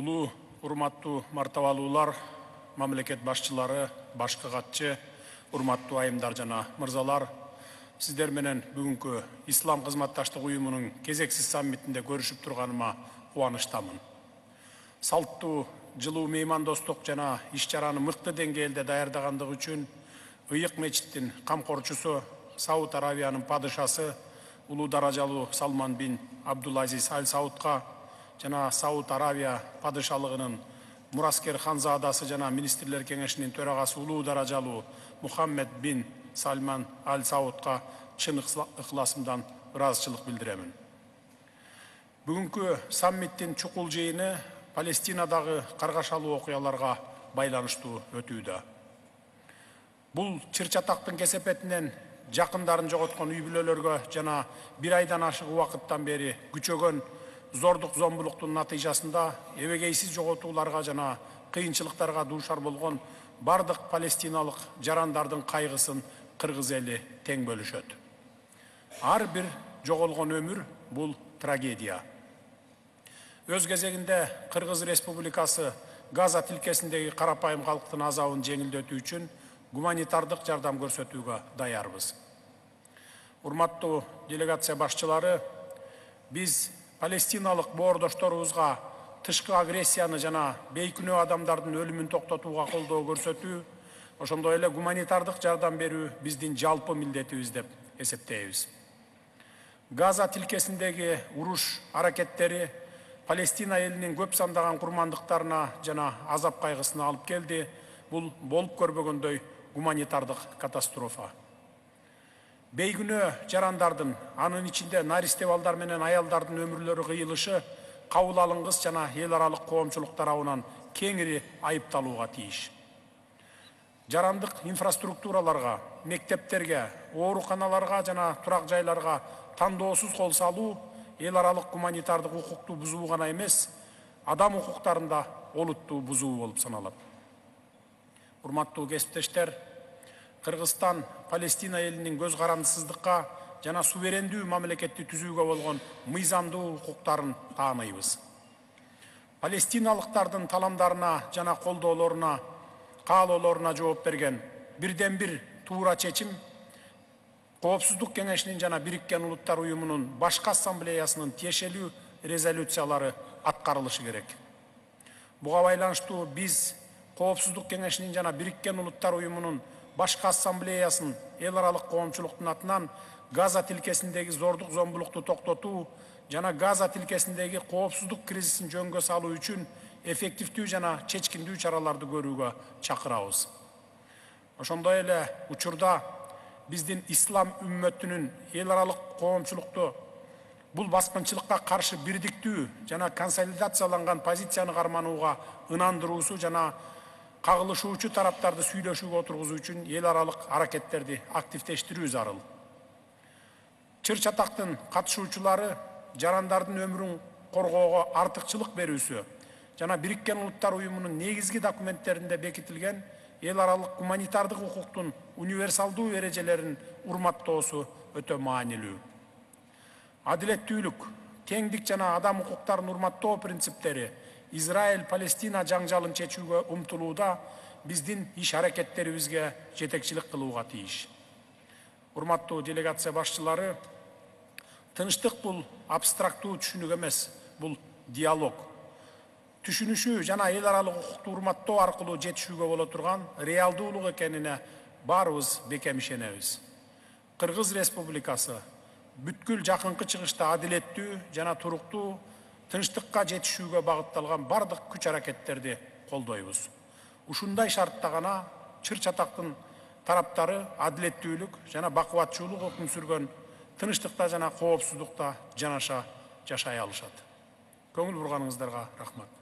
Улуу урматтуу мартабалуулар, мамлекет башчылары, башкы катчы, урматтуу айымдар жана мырзалар, сиздер менен бүгүнкү Ислам кызматташтык уюмунун кезексиз саммитинде көрүшүп турганыма кубанычтамын. Салттуу, жылуу меймандостук жана иш-чараны мыкты деңгээлде даярдагандыгы үчүн Ыйык мечиттин камкорчусу, Сауд Аравиянын падышасы, улуу даражалуу Салман бин Абдулазиз Аль Саудка жана Сауд Аравия падышалыгынын мураскер ханзадасы жана министрлер кеңешинин төрагасы улуу даражалуу Мухаммед бин Салман Аль Саудка чын ыхласымдан ыраазычылык билдиремин. Бүгүнкү саммиттин чукул жыйыны Палестинадагы каргашалуу окуяларга байланыштуу өтүүдө. Бул чыр-чатактын кесепетинен жакындарын жоготкон үй бүлөлөргө жана бир айдан ашык убакыттан бери күчөгөн зордук зомбулуктун натыйжасында эбегейсиз жоготууларга жана кыйынчылыктарга дуушар болгон бардык палестиналык жарандардын кайгысын кыргыз эли тең бөлүшөт. Ар бир жоголгон өмүр бул трагедия. Өз кезегинде Кыргыз Республикасы Газа тилкесиндеги карапайым калктын азабын жеңилдетүү үчүн гуманитардык жардам көрсөтүүгө даярбыз. Урматтуу делегация башчылары, биз палестиналык боордошторубузга тышкы агрессияны жана бейкүнөө адамдардын өлүмүн токтотууга колдоо көрсөтүү, ошондой эле гуманитардык жардам берүү биздин жалпы милдетибиз деп эсептейбиз. Газа тилкесиндеги уруш аракеттери Палестина элинин көп сандаган курмандыктарына жана азап кайгысына алып келди. Бул болуп көрбөгөндөй гуманитардык катастрофа. Бейкүнөө жарандардын, анын ичинде наристе балдар менен аялдардын өмүрлөрү кыйылышы кабыл алынгыс жана эл аралык коомчулук тарабынан кеңири айыпталууга тийиш. Жарандык инфраструктураларга, мектептерге, ооруканаларга жана турак жайларга тандоосуз кол салуу эл аралык гуманитардык укукту бузуу гана эмес, адам укуктарында олуттуу бузуу болуп саналат. Урматтуу кесиптештер, Кыргызстан Палестина элинин көз карандысыздыкка жана суверендүү мамлекетти түзүүгө болгон мыйзамдуу укуктарын тааныйбыз. Палестиналыктардын таламдарына жана колдоолоруна, каалоолоруна жооп берген бирден бир туура чечим Коопсуздук кеңешинин жана Бириккен Улуттар уюмунун башкы ассамблеясынын тиешелүү резолюциялары аткарылышы керек. Буга байланыштуу биз Коопсуздук кеңешинин жана Бириккен Улуттар уюмунун башкы ассамблеясын эл аралык коомчулуктун атынан Газа тилкесиндеги зордук зомбулукту токтотуу жана Газа тилкесиндеги коопсуздук кризисин жөнгө салуу үчүн эффективдүү жана чечкиндүү чараларды көрүүгө чакырабыз. Ошондой эле учурда биздин ислам үммөтүнүн эл аралык коомчулукту бул баскынчылыкка каршы бирдиктүү жана консолидацияланган позицияны карманууга ынандыруусу жана кагылышуучу тараптарды сүйлөшүүгө отургузуу үчүн эл аралык аракеттерди активдештирүү зарыл. Чыр-чатактын катышуучулары жарандардын өмүрүн коргоого артыкчылык берүүсү жана Бириккен Улуттар уюмунун негизги документтеринде бекитилген эл аралык гуманитардык укуктун универсалдуу эрежелерин урматтоосу өтө маанилүү. Адилеттүүлүк, теңдик жана адам укуктарын урматтоо принциптери Израиль-Палестина жаңжалын чечүүгө умтулууда биздин иш аракеттерибизге жетекчилик кылууга тийиш. Урматтуу делегация башчылары, тынчтык бул абстрактуу түшүнүк эмес, бул диалог. Түшүнүшүү жана эл аралык укукту урматтоо аркылуу жетишүүгө боло турган реалдуулук экенине баарыбыз бекем ишенебиз. Кыргыз Республикасы бүткүл жакынкы чыгышта адилеттүү жана туруктуу тынчтыкка жетишүүгө багытталган бардык күч аракеттерди колдойбуз. Ушундай шартта гана чыр-чатактын тараптары адилеттүүлүк жана бакубатчуулук өкүм сүргөн тынчтыкта жана коопсуздукта жанаша жашай алышат. Көңүл бурганыңыздарга рахмат.